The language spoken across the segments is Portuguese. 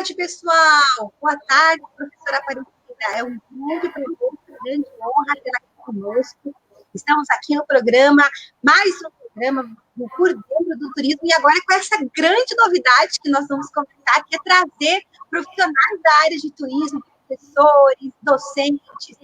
tarde, pessoal. Boa tarde, professora Aparecida. É um grande prazer, uma grande honra tê-la aqui conosco. Estamos aqui no programa, mais um programa Por Dentro do Turismo, e agora com essa grande novidade que nós vamos comentar, que é trazer profissionais da área de turismo, professores, docentes,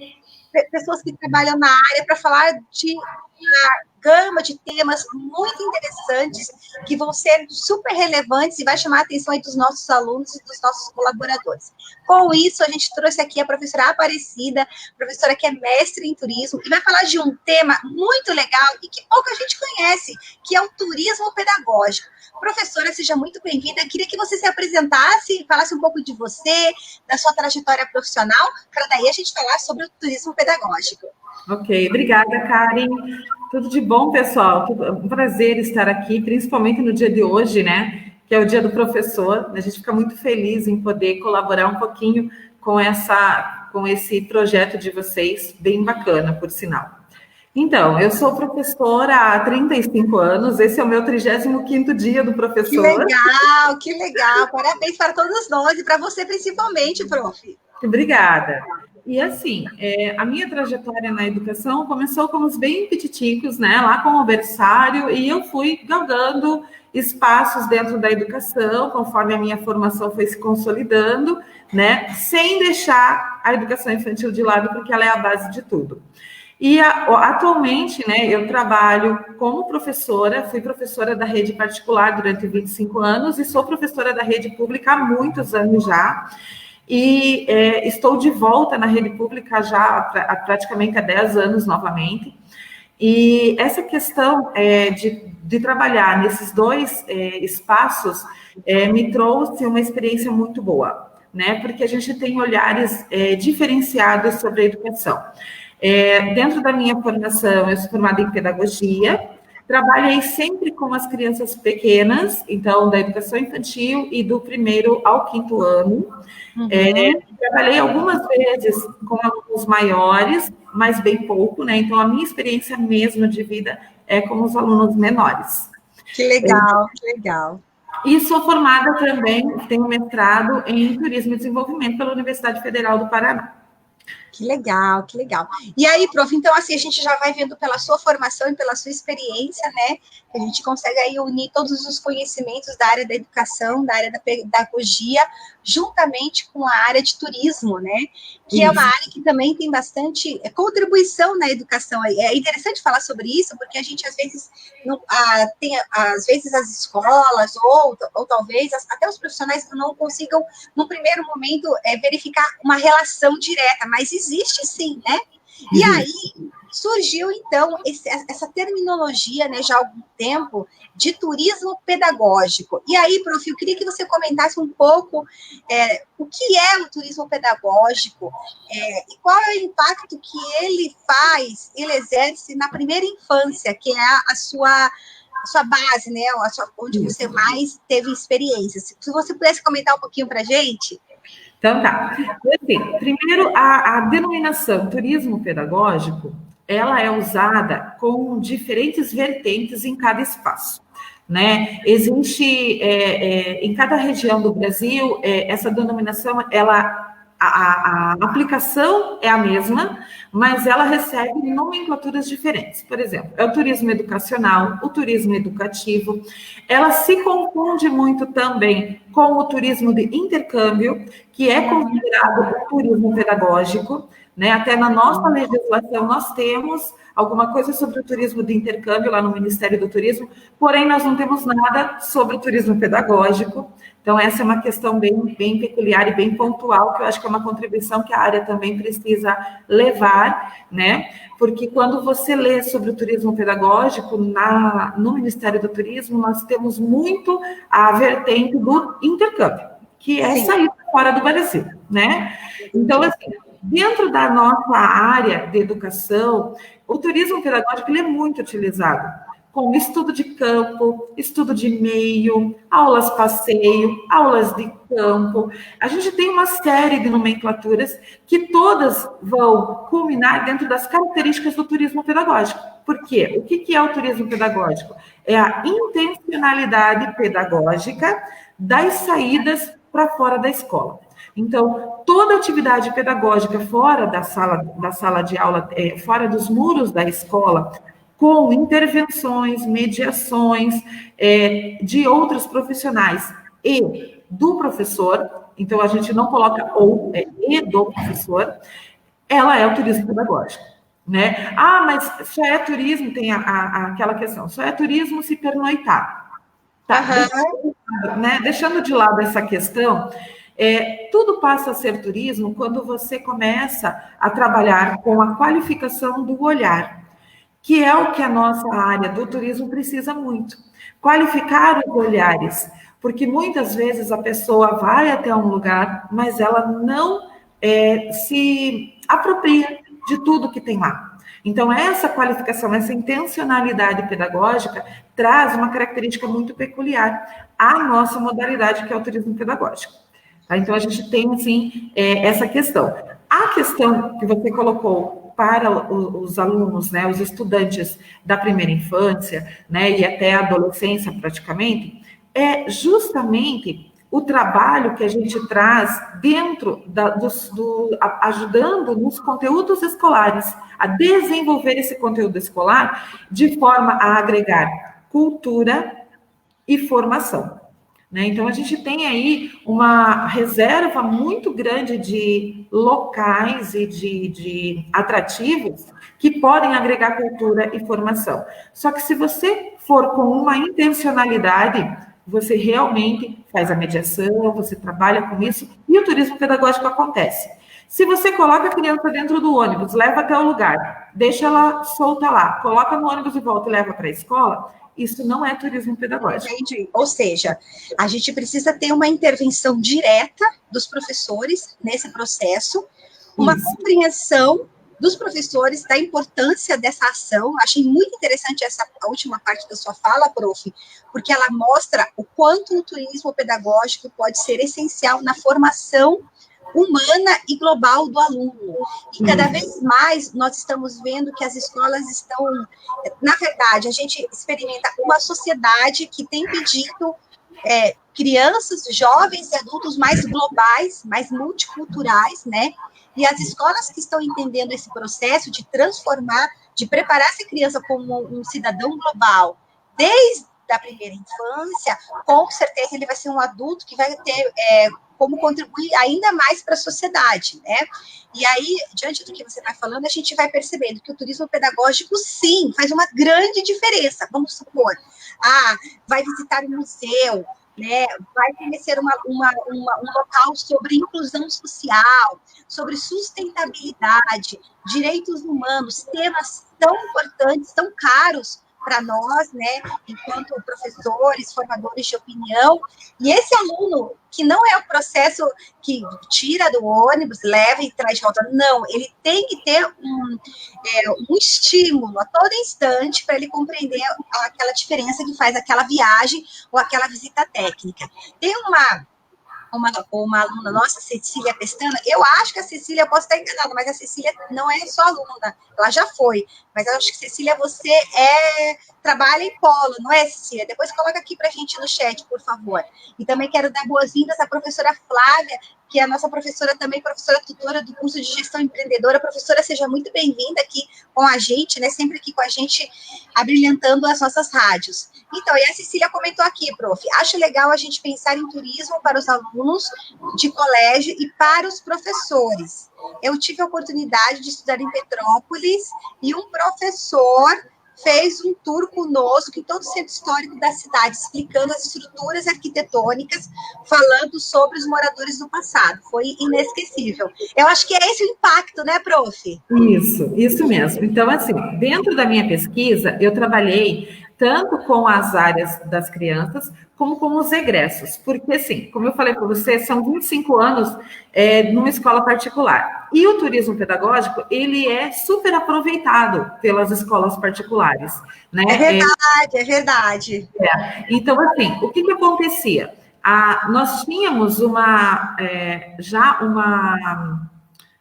pessoas que trabalham na área para falar de uma gama de temas muito interessantes que vão ser super relevantes e vai chamar a atenção aí dos nossos alunos e dos nossos colaboradores. Com isso, a gente trouxe aqui a professora Aparecida, professora que é mestre em turismo, e vai falar de um tema muito legal e que pouca gente conhece, que é o turismo pedagógico. Professora, seja muito bem-vinda. Eu queria que você se apresentasse, falasse um pouco de você, da sua trajetória profissional, para daí a gente falar sobre o turismo pedagógico. Ok, obrigada, Karen. Tudo de bom, pessoal? Um prazer estar aqui, principalmente no dia de hoje, né? Que é o dia do professor. A gente fica muito feliz em poder colaborar um pouquinho com esse projeto de vocês, bem bacana, por sinal. Então, eu sou professora há 35 anos, esse é o meu 35º dia do professor. Que legal! Parabéns para todos nós e para você principalmente, prof. Obrigada. E assim, a minha trajetória na educação começou com os bem petiticos, né, lá com o berçário, e eu fui galgando espaços dentro da educação, conforme a minha formação foi se consolidando, né, sem deixar a educação infantil de lado, porque ela é a base de tudo. E atualmente, né, eu trabalho como professora, fui professora da rede particular durante 25 anos e sou professora da rede pública há muitos anos já. E estou de volta na rede pública já há praticamente há 10 anos novamente. E essa questão de trabalhar nesses dois espaços me trouxe uma experiência muito boa, né? Porque a gente tem olhares diferenciados sobre a educação. Dentro da minha formação, eu sou formada em pedagogia, trabalhei sempre com as crianças pequenas, então, da educação infantil e do 1º ao 5º ano. Trabalhei algumas vezes com alunos maiores, mas bem pouco, né? Então, a minha experiência mesmo de vida é com os alunos menores. Que legal, que legal. E sou formada também, tenho mestrado em Turismo e Desenvolvimento pela Universidade Federal do Paraná. Que legal, que legal. E aí, prof, então assim, a gente já vai vendo pela sua formação e pela sua experiência, né, que a gente consegue aí unir todos os conhecimentos da área da educação, da área da pedagogia, juntamente com a área de turismo, né, que é uma área que também tem bastante contribuição na educação. É interessante falar sobre isso, porque a gente, às vezes, tem, às vezes, as escolas, ou talvez até os profissionais não consigam, no primeiro momento, verificar uma relação direta, mas existe sim, né? E aí surgiu, então, essa terminologia, né, já há algum tempo, de turismo pedagógico. E aí, prof, eu queria que você comentasse um pouco o que é o turismo pedagógico e qual é o impacto que ele exerce na primeira infância, que é a sua base, né, onde você mais teve experiência. Se você pudesse comentar um pouquinho para a gente. Então, tá. Assim, primeiro, a denominação turismo pedagógico, ela é usada com diferentes vertentes em cada espaço, né? Existe, em cada região do Brasil, essa denominação, a aplicação é a mesma, mas ela recebe nomenclaturas diferentes. Por exemplo, é o turismo educacional, o turismo educativo. Ela se confunde muito também com o turismo de intercâmbio, que é considerado o turismo pedagógico, né? Até na nossa legislação nós temos alguma coisa sobre o turismo de intercâmbio lá no Ministério do Turismo, porém nós não temos nada sobre o turismo pedagógico. Então, essa é uma questão bem peculiar e bem pontual, que eu acho que é uma contribuição que a área também precisa levar, né? Porque quando você lê sobre o turismo pedagógico, no Ministério do Turismo, nós temos muito a vertente do intercâmbio, que é sair fora do Brasil, né? Então, assim, dentro da nossa área de educação, o turismo pedagógico ele é muito utilizado com estudo de campo, estudo de meio, aulas passeio, aulas de campo. A gente tem uma série de nomenclaturas que todas vão culminar dentro das características do turismo pedagógico. Por quê? O que é o turismo pedagógico? É a intencionalidade pedagógica das saídas para fora da escola. Então, toda atividade pedagógica fora da sala de aula, fora dos muros da escola, com intervenções, mediações de outros profissionais e do professor, então a gente não coloca ou, e do professor, ela é o turismo pedagógico, né? Ah, mas só é turismo, tem aquela questão, só é turismo se pernoitar. Tá, deixando de lado essa questão, tudo passa a ser turismo quando você começa a trabalhar com a qualificação do olhar, que é o que a nossa área do turismo precisa muito. Qualificar os olhares, porque muitas vezes a pessoa vai até um lugar, mas ela não se apropria de tudo que tem lá. Então, essa qualificação, essa intencionalidade pedagógica traz uma característica muito peculiar à nossa modalidade, que é o turismo pedagógico. Tá? Então, a gente tem, assim, essa questão. A questão que você colocou para os alunos, né, os estudantes da primeira infância, né, e até a adolescência, praticamente, é justamente o trabalho que a gente traz dentro ajudando nos conteúdos escolares, a desenvolver esse conteúdo escolar de forma a agregar cultura e formação. Né? Então, a gente tem aí uma reserva muito grande de locais e de atrativos que podem agregar cultura e formação. Só que se você for com uma intencionalidade, você realmente faz a mediação, você trabalha com isso, e o turismo pedagógico acontece. Se você coloca a criança dentro do ônibus, leva até o lugar, deixa ela solta lá, coloca no ônibus e volta e leva para a escola, isso não é turismo pedagógico. Entendi. Ou seja, a gente precisa ter uma intervenção direta dos professores nesse processo, uma compreensão dos professores da importância dessa ação. Achei muito interessante a última parte da sua fala, prof, porque ela mostra o quanto o turismo pedagógico pode ser essencial na formação humana e global do aluno. E cada vez mais nós estamos vendo que as escolas estão... Na verdade, a gente experimenta uma sociedade que tem pedido crianças, jovens e adultos mais globais, mais multiculturais, né? E as escolas que estão entendendo esse processo de transformar, de preparar essa criança como um cidadão global, desde a primeira infância, com certeza ele vai ser um adulto que vai ter como contribuir ainda mais para a sociedade, né? E aí, diante do que você está falando, a gente vai percebendo que o turismo pedagógico, sim, faz uma grande diferença. Vamos supor, vai visitar um museu, né? Vai conhecer um local sobre inclusão social, sobre sustentabilidade, direitos humanos, temas tão importantes, tão caros para nós, né, enquanto professores, formadores de opinião, e esse aluno, que não é o processo que tira do ônibus, leva e traz de volta, não, ele tem que ter um estímulo a todo instante para ele compreender aquela diferença que faz aquela viagem ou aquela visita técnica. Tem uma aluna nossa, Cecília Pestana, eu acho que a Cecília, eu posso estar enganada, mas a Cecília não é só aluna, ela já foi, mas eu acho que, Cecília, você trabalha em polo, não é, Cecília? Depois coloca aqui para a gente no chat, por favor. E também quero dar boas-vindas à professora Flávia, que é a nossa professora também, professora tutora do curso de gestão empreendedora. Professora, seja muito bem-vinda aqui com a gente, né, sempre aqui com a gente, abrilhantando as nossas rádios. Então, e a Cecília comentou aqui, prof, acho legal a gente pensar em turismo para os alunos de colégio e para os professores. Eu tive a oportunidade de estudar em Petrópolis e um professor fez um tour conosco em todo o centro histórico da cidade, explicando as estruturas arquitetônicas, falando sobre os moradores do passado. Foi inesquecível. Eu acho que é esse o impacto, né, prof? Isso mesmo. Então, assim, dentro da minha pesquisa, eu trabalhei tanto com as áreas das crianças, como com os egressos. Porque, assim, como eu falei para você, são 25 anos numa escola particular. E o turismo pedagógico, ele é super aproveitado pelas escolas particulares. Né? É verdade. Então, assim, o que acontecia? Nós tínhamos já uma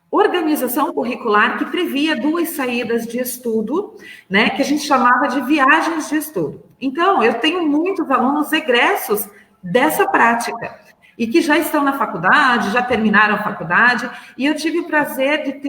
organização curricular que previa 2 saídas de estudo, né, que a gente chamava de viagens de estudo. Então, eu tenho muitos alunos egressos dessa prática. e que já estão na faculdade, já terminaram a faculdade, e eu tive o prazer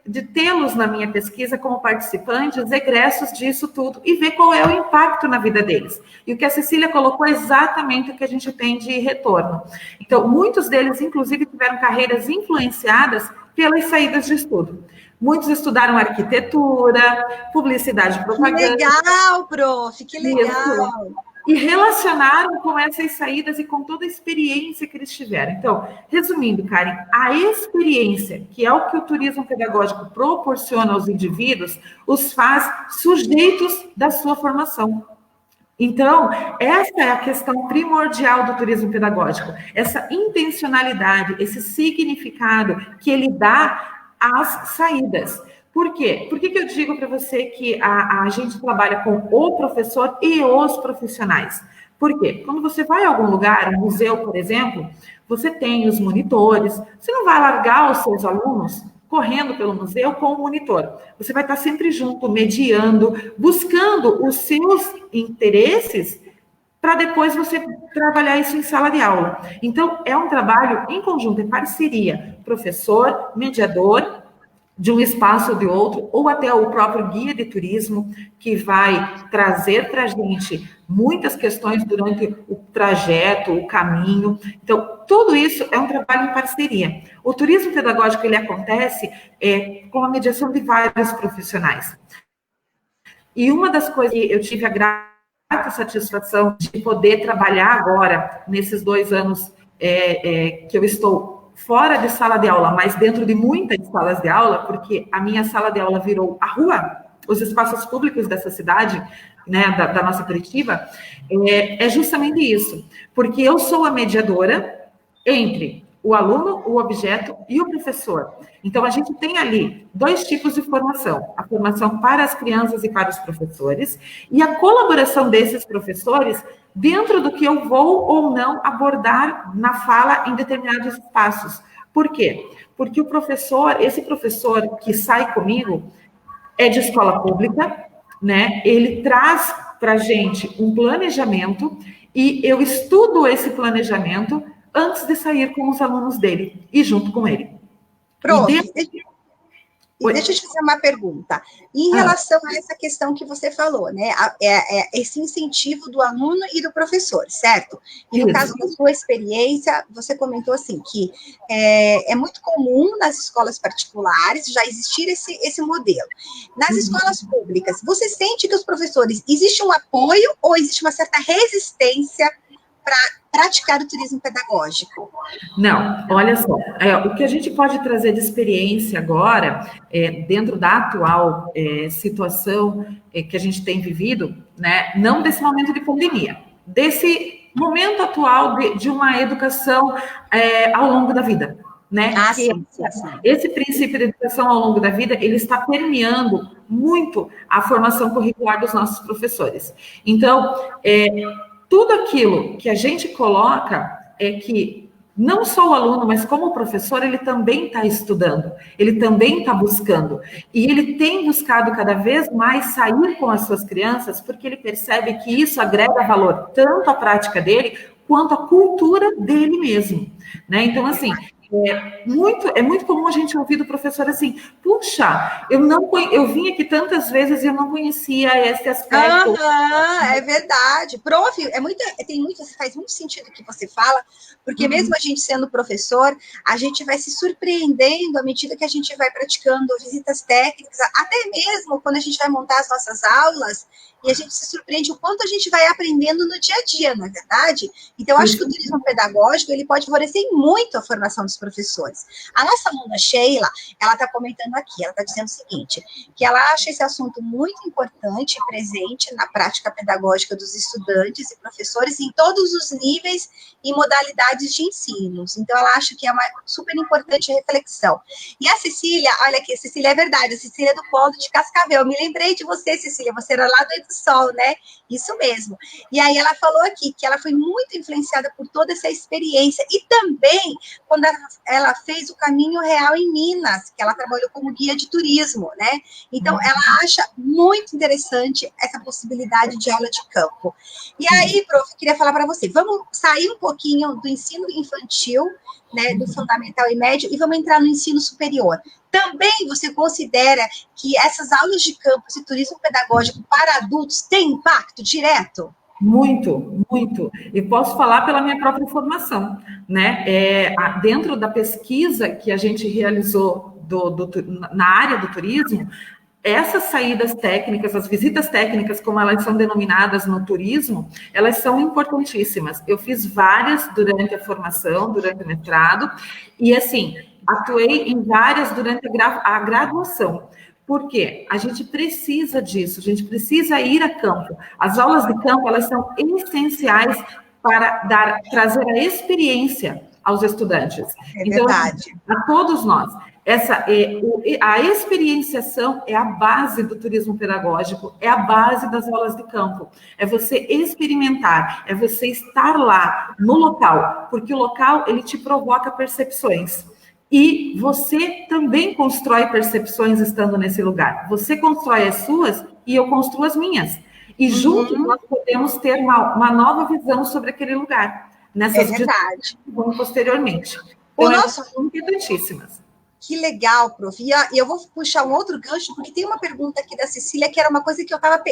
de tê-los na minha pesquisa como participantes, egressos disso tudo, e ver qual é o impacto na vida deles. E o que a Cecília colocou é exatamente o que a gente tem de retorno. Então, muitos deles, inclusive, tiveram carreiras influenciadas pelas saídas de estudo. Muitos estudaram arquitetura, publicidade e propaganda. Que legal, prof, que legal. Isso. E relacionaram com essas saídas e com toda a experiência que eles tiveram. Então, resumindo, Karen, a experiência, que é o que o turismo pedagógico proporciona aos indivíduos, os faz sujeitos da sua formação. Então, essa é a questão primordial do turismo pedagógico, essa intencionalidade, esse significado que ele dá às saídas. Por quê? Por que eu digo para você que a gente trabalha com o professor e os profissionais? Por quê? Quando você vai a algum lugar, um museu, por exemplo, você tem os monitores, você não vai largar os seus alunos correndo pelo museu com o monitor. Você vai estar sempre junto, mediando, buscando os seus interesses para depois você trabalhar isso em sala de aula. Então, é um trabalho em conjunto, em parceria, professor, mediador, de um espaço ou de outro, ou até o próprio guia de turismo, que vai trazer para a gente muitas questões durante o trajeto, o caminho. Então, tudo isso é um trabalho em parceria. O turismo pedagógico, ele acontece com a mediação de vários profissionais. E uma das coisas que eu tive a grata satisfação de poder trabalhar agora, nesses 2 anos que eu estou fora de sala de aula, mas dentro de muitas salas de aula, porque a minha sala de aula virou a rua, os espaços públicos dessa cidade, né, da nossa Curitiba, é justamente isso, porque eu sou a mediadora entre o aluno, o objeto e o professor. Então, a gente tem ali 2 tipos de formação, a formação para as crianças e para os professores, e a colaboração desses professores dentro do que eu vou ou não abordar na fala em determinados espaços. Por quê? Porque o professor, esse professor que sai comigo, é de escola pública, né? Ele traz para a gente um planejamento e eu estudo esse planejamento antes de sair com os alunos dele e junto com ele. Prof, deixa eu te fazer uma pergunta. Em relação a essa questão que você falou, né? Esse incentivo do aluno e do professor, certo? E no caso da sua experiência, você comentou assim que é muito comum nas escolas particulares já existir esse modelo. Nas escolas públicas, você sente que os professores, existe um apoio ou existe uma certa resistência para praticar o turismo pedagógico? Não, olha só, o que a gente pode trazer de experiência agora, dentro da atual situação que a gente tem vivido, né, não desse momento de pandemia, desse momento atual de uma educação ao longo da vida, né? Sim. Esse princípio de educação ao longo da vida, ele está permeando muito a formação curricular dos nossos professores. Então, tudo aquilo que a gente coloca é que não só o aluno, mas como o professor, ele também está estudando, ele também está buscando. E ele tem buscado cada vez mais sair com as suas crianças, porque ele percebe que isso agrega valor tanto à prática dele, quanto à cultura dele mesmo, né? Então, assim, é muito comum a gente ouvir do professor assim, puxa, eu vim aqui tantas vezes e eu não conhecia esse aspecto. É verdade. Prof, faz muito sentido o que você fala, porque mesmo a gente sendo professor, a gente vai se surpreendendo à medida que a gente vai praticando visitas técnicas, até mesmo quando a gente vai montar as nossas aulas, e a gente se surpreende o quanto a gente vai aprendendo no dia a dia, não é verdade? Então, eu acho que o turismo pedagógico, ele pode favorecer muito a formação dos professores. A nossa aluna Sheila, ela está comentando aqui, ela está dizendo o seguinte, que ela acha esse assunto muito importante e presente na prática pedagógica dos estudantes e professores em todos os níveis e modalidades de ensino. Então, ela acha que é uma super importante reflexão. E a Cecília, olha aqui, a Cecília é verdade, a Cecília é do Polo de Cascavel. Eu me lembrei de você, Cecília, você era lá do Sol, né? Isso mesmo. E aí ela falou aqui que ela foi muito influenciada por toda essa experiência e também quando ela ela fez o Caminho Real em Minas, que ela trabalhou como guia de turismo, né? Então, ela acha muito interessante essa possibilidade de aula de campo. E aí, prof, eu queria falar para você, vamos sair um pouquinho do ensino infantil, né, do fundamental e médio, e vamos entrar no ensino superior. Também você considera que essas aulas de campus e turismo pedagógico para adultos têm impacto direto? Muito, muito. E posso falar pela minha própria formação, né? Dentro da pesquisa que a gente realizou na área do turismo, essas saídas técnicas, as visitas técnicas, como elas são denominadas no turismo, elas são importantíssimas. Eu fiz várias durante a formação, durante o mestrado, e assim, atuei em várias durante a graduação. Por quê? A gente precisa disso, a gente precisa ir a campo. As aulas de campo, elas são essenciais para trazer a experiência aos estudantes. Então, Verdade. a todos nós. A experienciação é a base do turismo pedagógico, é a base das aulas de campo. É você experimentar, é você estar lá, no local, porque o local, ele te provoca percepções. E você também constrói percepções estando nesse lugar. Você constrói as suas e eu construo as minhas. E juntos nós podemos ter uma nova visão sobre aquele lugar. Nessas verdade. Vamos posteriormente. Então, são importantíssimas. Que legal, prof. E eu vou puxar um outro gancho, porque tem uma pergunta aqui da Cecília, que era uma coisa que eu estava...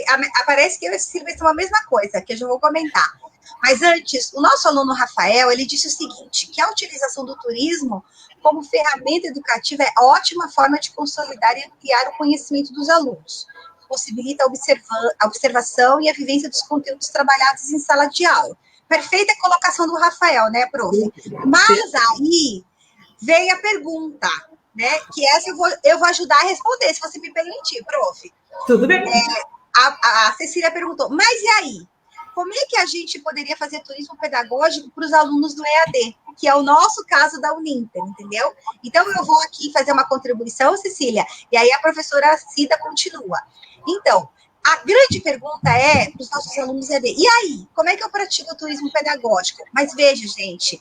Parece que eu e a Cecília vai ser uma mesma coisa, que eu já vou comentar. Mas antes, o nosso aluno Rafael, ele disse o seguinte, que a utilização do turismo como ferramenta educativa é ótima forma de consolidar e ampliar o conhecimento dos alunos. Possibilita a observação e a vivência dos conteúdos trabalhados em sala de aula. Perfeita colocação do Rafael, né, prof? Mas aí vem a pergunta, né? Que essa eu vou ajudar a responder, se você me permitir, prof. Tudo bem. A Cecília perguntou, mas e aí? Como é que a gente poderia fazer turismo pedagógico para os alunos do EAD, que é o nosso caso da Uninter, entendeu? Então, eu vou aqui fazer uma contribuição, Cecília, e aí a professora Cida continua. Então, a grande pergunta é para os nossos alunos EAD, e aí, como é que eu pratico o turismo pedagógico? Mas veja, gente,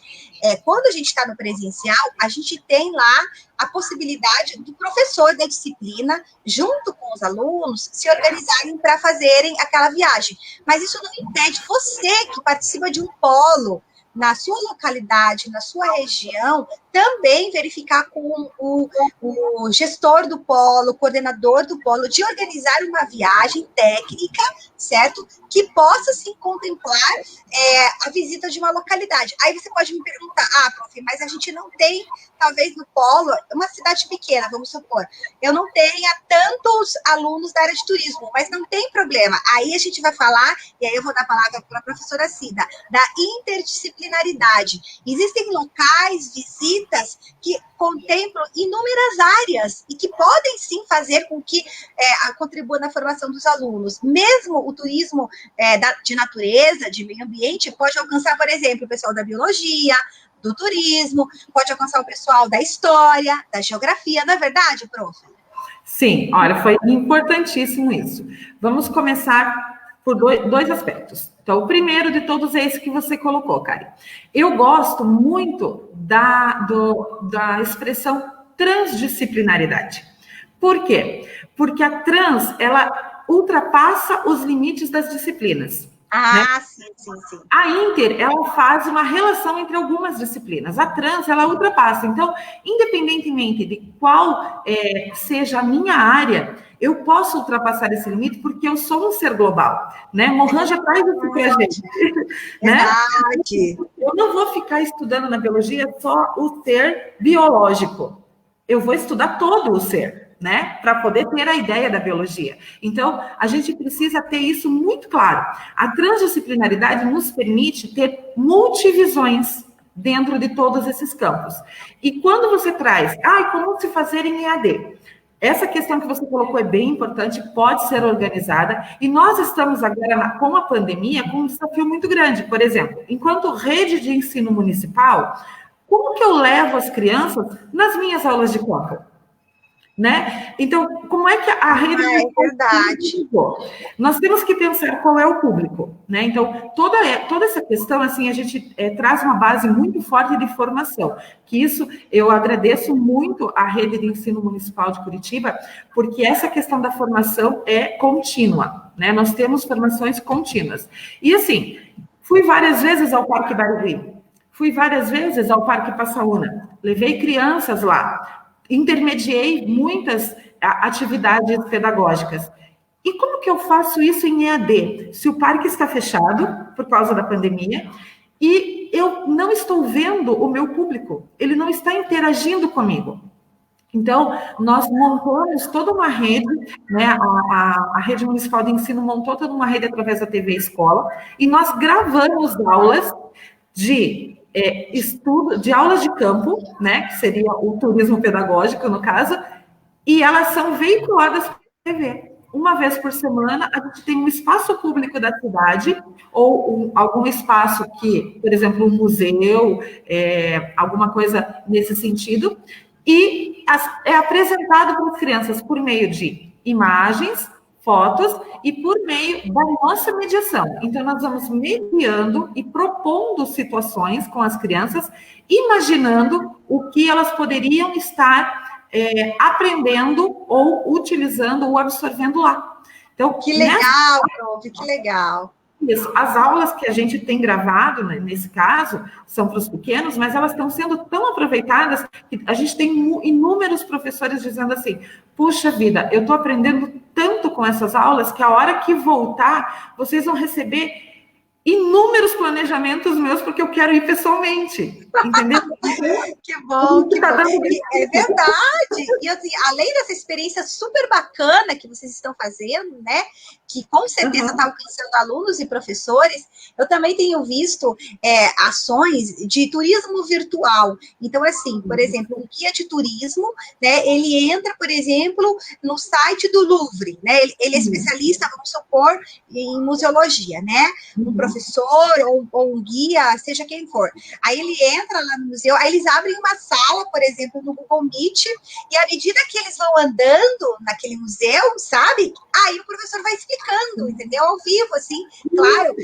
quando a gente está no presencial, a gente tem lá a possibilidade do professor da disciplina, junto com os alunos, se organizarem para fazerem aquela viagem. Mas isso não impede você, que participa de um polo, na sua localidade, na sua região, também verificar com o gestor do polo, o coordenador do polo, de organizar uma viagem técnica, certo? Que possa, sim, contemplar a visita de uma localidade. Aí você pode me perguntar, prof, mas a gente não tem, talvez no polo, uma cidade pequena, vamos supor, eu não tenha tantos alunos da área de turismo, mas não tem problema. Aí a gente vai falar, e aí eu vou dar a palavra para a professora Cida, da interdisciplinaridade. Existem locais, visitas, que contemplam inúmeras áreas e que podem, sim, fazer com que contribua na formação dos alunos. Mesmo o turismo de natureza, de meio ambiente, pode alcançar, por exemplo, o pessoal da biologia, do turismo, pode alcançar o pessoal da história, da geografia, não é verdade, prof? Sim, olha, foi importantíssimo isso. Vamos começar por dois aspectos. Então, o primeiro de todos é esse que você colocou, Kari. Eu gosto muito da expressão transdisciplinaridade. Por quê? Porque a trans, ela ultrapassa os limites das disciplinas. Né? Sim. A Inter, ela faz uma relação entre algumas disciplinas. A trans, ela ultrapassa. Então, independentemente de qual seja a minha área, eu posso ultrapassar esse limite porque eu sou um ser global, né? Mohan já traz isso para a gente. Né? Eu não vou ficar estudando na biologia só o ser biológico. Eu vou estudar todo o ser, né? Para poder ter a ideia da biologia. Então, a gente precisa ter isso muito claro. A transdisciplinaridade nos permite ter multivisões dentro de todos esses campos. E quando você traz, como se fazer em EAD? Essa questão que você colocou é bem importante, pode ser organizada, e nós estamos agora, com a pandemia, com um desafio muito grande. Por exemplo, enquanto rede de ensino municipal, como que eu levo as crianças nas minhas aulas de campo? né? Então, como é que a rede... É verdade. Nós temos que pensar qual é o público, né? Então, toda essa questão, assim, a gente traz uma base muito forte de formação, que isso eu agradeço muito à Rede de Ensino Municipal de Curitiba, porque essa questão da formação é contínua, né? Nós temos formações contínuas. E, assim, fui várias vezes ao Parque Barigui, fui várias vezes ao Parque Passaúna, levei crianças lá, intermediei muitas atividades pedagógicas. E como que eu faço isso em EAD? Se o parque está fechado por causa da pandemia e eu não estou vendo o meu público, ele não está interagindo comigo. Então, nós montamos toda uma rede, né? A Rede Municipal de Ensino montou toda uma rede através da TV Escola, e nós gravamos aulas de estudo, de aulas de campo, né? Que seria o turismo pedagógico, no caso, e elas são veiculadas pela TV. Uma vez por semana, a gente tem um espaço público da cidade, ou algum espaço que, por exemplo, um museu, alguma coisa nesse sentido, e é apresentado para as crianças por meio de imagens, fotos e por meio da nossa mediação. Então, nós vamos mediando e propondo situações com as crianças, imaginando o que elas poderiam estar aprendendo ou utilizando ou absorvendo lá. Então, que legal, prof, que legal. Isso, as aulas que a gente tem gravado, né, nesse caso, são para os pequenos, mas elas estão sendo tão aproveitadas que a gente tem inúmeros professores dizendo assim, puxa vida, eu estou aprendendo tanto com essas aulas que a hora que voltar, vocês vão receber inúmeros planejamentos meus, porque eu quero ir pessoalmente, entendeu? Que bom, que bom. É verdade. E assim, além dessa experiência super bacana que vocês estão fazendo, né? Que com certeza está alcançando alunos e professores, eu também tenho visto ações de turismo virtual. Então, assim, por exemplo, um guia de turismo, né? Ele entra, por exemplo, no site do Louvre, né? Ele é especialista, vamos supor, em museologia, né? Um professor ou um guia, seja quem for. Aí ele entra lá no museu, aí eles abrem uma sala, por exemplo, no Google Meet, e à medida que eles vão andando naquele museu, sabe? Aí o professor vai explicando, entendeu? Ao vivo, assim, claro,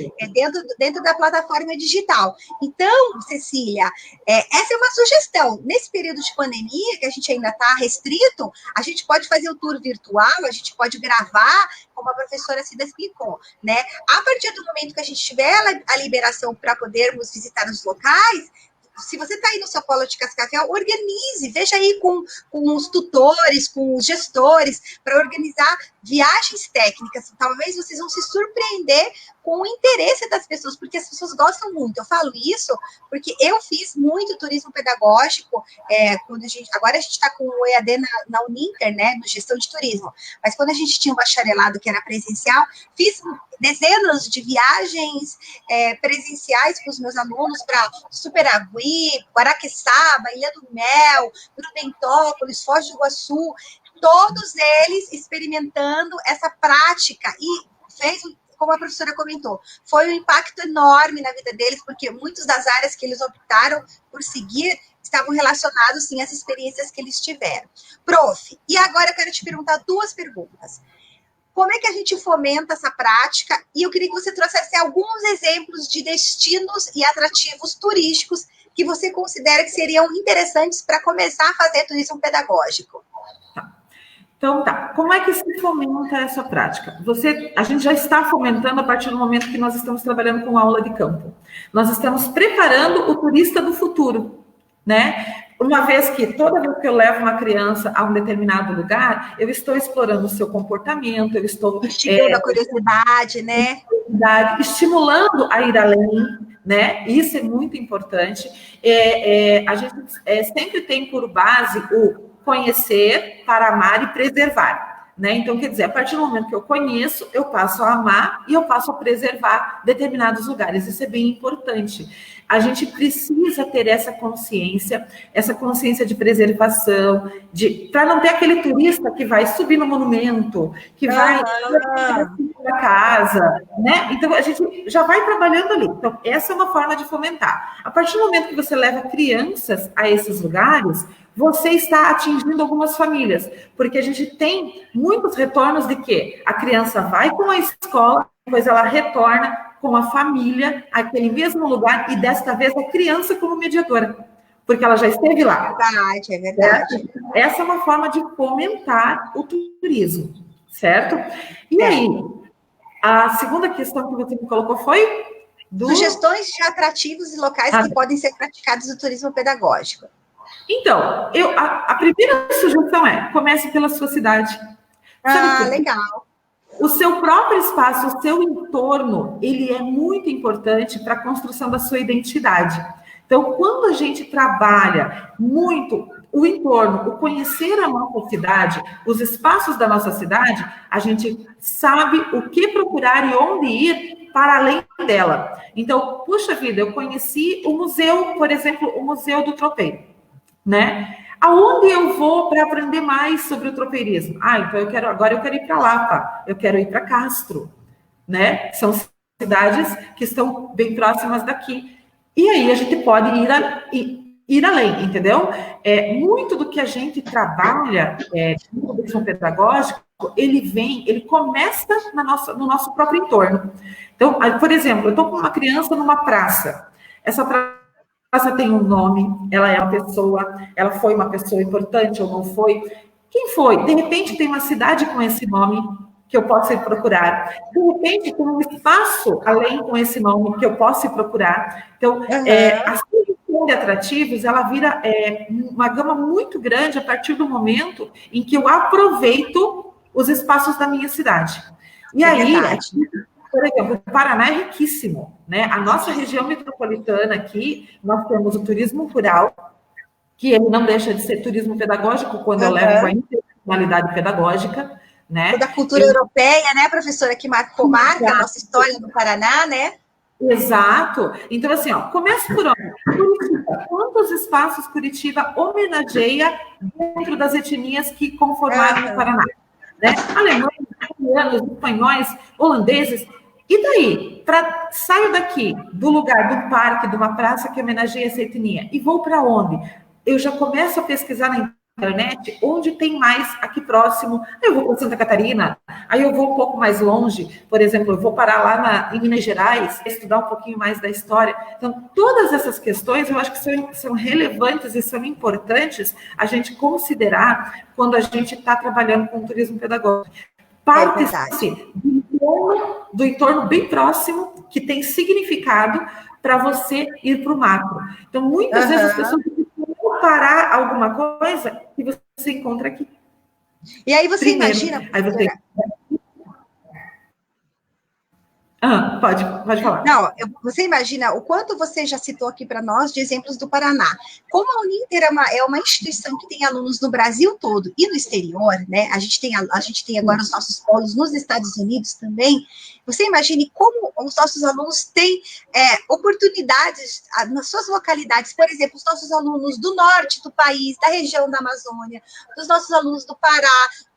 dentro da plataforma digital. Então, Cecília, essa é uma sugestão. Nesse período de pandemia, que a gente ainda está restrito, a gente pode fazer o tour virtual, a gente pode gravar, como a professora Cida explicou, né? A partir do momento que a gente tiver a liberação para podermos visitar os locais, se você está aí no seu polo de Cascavel, organize, veja aí com os tutores, com os gestores, para organizar viagens técnicas. Talvez vocês vão se surpreender com o interesse das pessoas, porque as pessoas gostam muito. Eu falo isso porque eu fiz muito turismo pedagógico, agora a gente está com o EAD na Uninter, né, no gestão de turismo, mas quando a gente tinha um bacharelado que era presencial, fiz dezenas de viagens presenciais com os meus alunos para Superagui, Guaraqueçaba, Ilha do Mel, Prudentópolis, Foz do Iguaçu, todos eles experimentando essa prática e fez, como a professora comentou, foi um impacto enorme na vida deles, porque muitas das áreas que eles optaram por seguir estavam relacionados, sim, às experiências que eles tiveram. Prof, e agora eu quero te perguntar duas perguntas. Como é que a gente fomenta essa prática? E eu queria que você trouxesse alguns exemplos de destinos e atrativos turísticos que você considera que seriam interessantes para começar a fazer turismo pedagógico. Então, como é que se fomenta essa prática? A gente já está fomentando a partir do momento que nós estamos trabalhando com aula de campo. Nós estamos preparando o turista do futuro, né? Uma vez que, toda vez que eu levo uma criança a um determinado lugar, eu estou explorando o seu comportamento, eu estou... Instigando a curiosidade, né? Estimulando a ir além, né? Isso é muito importante. A gente sempre tem por base o conhecer para amar e preservar, né? Então, quer dizer, a partir do momento que eu conheço, eu passo a amar e eu passo a preservar determinados lugares. Isso é bem importante. A gente precisa ter essa consciência de preservação, para não ter aquele turista que vai subir no monumento, que vai para casa, né? Então, a gente já vai trabalhando ali. Então, essa é uma forma de fomentar. A partir do momento que você leva crianças a esses lugares, você está atingindo algumas famílias, porque a gente tem muitos retornos de que a criança vai com a escola, depois ela retorna com a família, aquele mesmo lugar, e desta vez a criança como mediadora, porque ela já esteve lá. É verdade. Essa é uma forma de fomentar o turismo, certo? E aí, a segunda questão que você me colocou foi? Sugestões de atrativos e locais que podem ser praticados no turismo pedagógico. Então, a primeira sugestão é, comece pela sua cidade. Legal. O seu próprio espaço, o seu entorno, ele é muito importante para a construção da sua identidade. Então, quando a gente trabalha muito o entorno, o conhecer a nossa cidade, os espaços da nossa cidade, a gente sabe o que procurar e onde ir para além dela. Então, puxa vida, eu conheci o museu, por exemplo, o Museu do Tropeiro, né? Aonde eu vou para aprender mais sobre o tropeirismo? Então agora eu quero ir para Lapa, eu quero ir para Castro, né? São cidades que estão bem próximas daqui. E aí a gente pode ir além, entendeu? Muito do que a gente trabalha no turismo pedagógico, ele começa no nosso próprio entorno. Então, por exemplo, eu estou com uma criança numa praça. Essa praça tem um nome, ela é uma pessoa, ela foi uma pessoa importante ou não foi? Quem foi? De repente tem uma cidade com esse nome que eu posso ir procurar. De repente tem um espaço além com esse nome que eu posso ir procurar. Então, a sugestão de atrativos, ela vira uma gama muito grande a partir do momento em que eu aproveito os espaços da minha cidade. E aí, por exemplo, o Paraná é riquíssimo, né? A nossa região metropolitana aqui, nós temos o turismo rural, que ele não deixa de ser turismo pedagógico quando eu levo a intencionalidade pedagógica, né? Toda a cultura europeia, né, professora, que marca a nossa história do Paraná, né? Exato. Então, assim, começa por onde? Curitiba. Quantos espaços Curitiba homenageia dentro das etnias que conformaram o Paraná? Né? Alemães, italianos, espanhóis, holandeses. E daí? Saio daqui, do lugar, do parque, de uma praça que homenageia essa etnia, e vou para onde? Eu já começo a pesquisar na internet onde tem mais aqui próximo. Aí eu vou para Santa Catarina, aí eu vou um pouco mais longe, por exemplo, eu vou parar lá em Minas Gerais, estudar um pouquinho mais da história. Então, todas essas questões eu acho que são relevantes e são importantes a gente considerar quando a gente está trabalhando com turismo pedagógico. Parte-se do entorno bem próximo, que tem significado para você ir para o macro. Então, muitas vezes as pessoas comparar alguma coisa que você encontra aqui. E aí você imagina... Aí você... pode falar. Não, você imagina o quanto você já citou aqui para nós de exemplos do Paraná. Como a Uninter é uma instituição que tem alunos no Brasil todo e no exterior, né? A gente tem agora os nossos polos nos Estados Unidos também. Você imagine como os nossos alunos têm oportunidades nas suas localidades. Por exemplo, os nossos alunos do norte do país, da região da Amazônia, dos nossos alunos do Pará,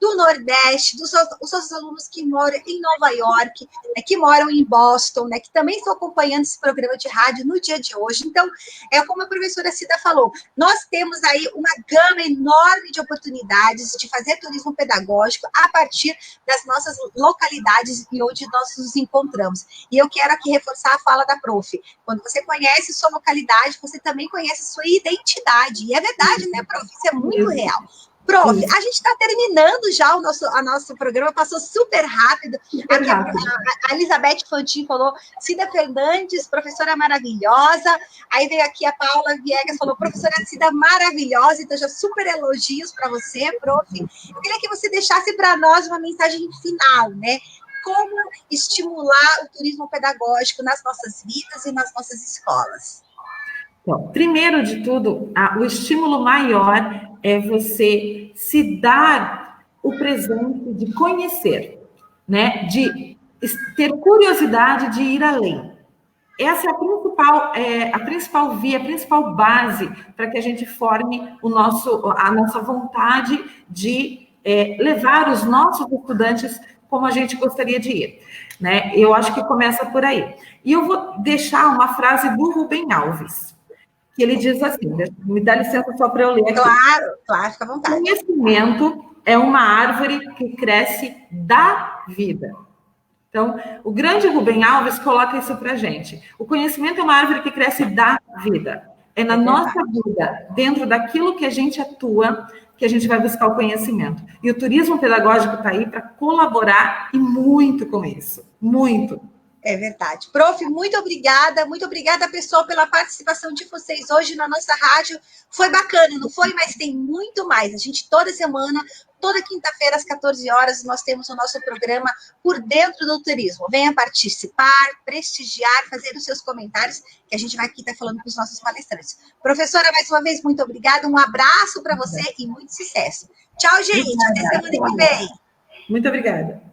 do Nordeste, os nossos alunos que moram em Nova York, né, que moram em Boston, né, que também estão acompanhando esse programa de rádio no dia de hoje. Então, como a professora Cida falou, nós temos aí uma gama enorme de oportunidades de fazer turismo pedagógico a partir das nossas localidades e onde nós nos encontramos. E eu quero aqui reforçar a fala da prof. Quando você conhece sua localidade, você também conhece sua identidade. E é verdade, né, prof? Isso é muito real. Prof, a gente está terminando já o nosso programa, passou super rápido. A Elizabeth Fantin falou, Cida Fernandes, professora maravilhosa. Aí veio aqui a Paula Viegas, falou, professora Cida maravilhosa. Então, já super elogios para você, prof. Eu queria que você deixasse para nós uma mensagem final, né? Como estimular o turismo pedagógico nas nossas vidas e nas nossas escolas. Então, primeiro de tudo, o estímulo maior é você se dar o presente de conhecer, né? De ter curiosidade de ir além. Essa é a principal via, a principal base para que a gente forme a nossa vontade de levar os nossos estudantes como a gente gostaria de ir, né? Eu acho que começa por aí. E eu vou deixar uma frase do Rubem Alves, que ele diz assim, me dá licença só para eu ler aqui. Claro, fica à vontade. Conhecimento é uma árvore que cresce da vida. Então, o grande Rubem Alves coloca isso para a gente. O conhecimento é uma árvore que cresce da vida. É na nossa vida, dentro daquilo que a gente atua, que a gente vai buscar o conhecimento. E o turismo pedagógico está aí para colaborar e muito com isso. Muito. É verdade. Prof, muito obrigada, pessoal, pela participação de vocês hoje na nossa rádio. Foi bacana, não foi? Mas tem muito mais. A gente, toda semana, toda quinta-feira, às 14 horas, nós temos o nosso programa Por Dentro do Turismo. Venha participar, prestigiar, fazer os seus comentários, que a gente vai aqui estar falando com os nossos palestrantes. Professora, mais uma vez, muito obrigada. Um abraço para você e muito sucesso. Tchau, gente. Até semana que vem. Muito obrigada.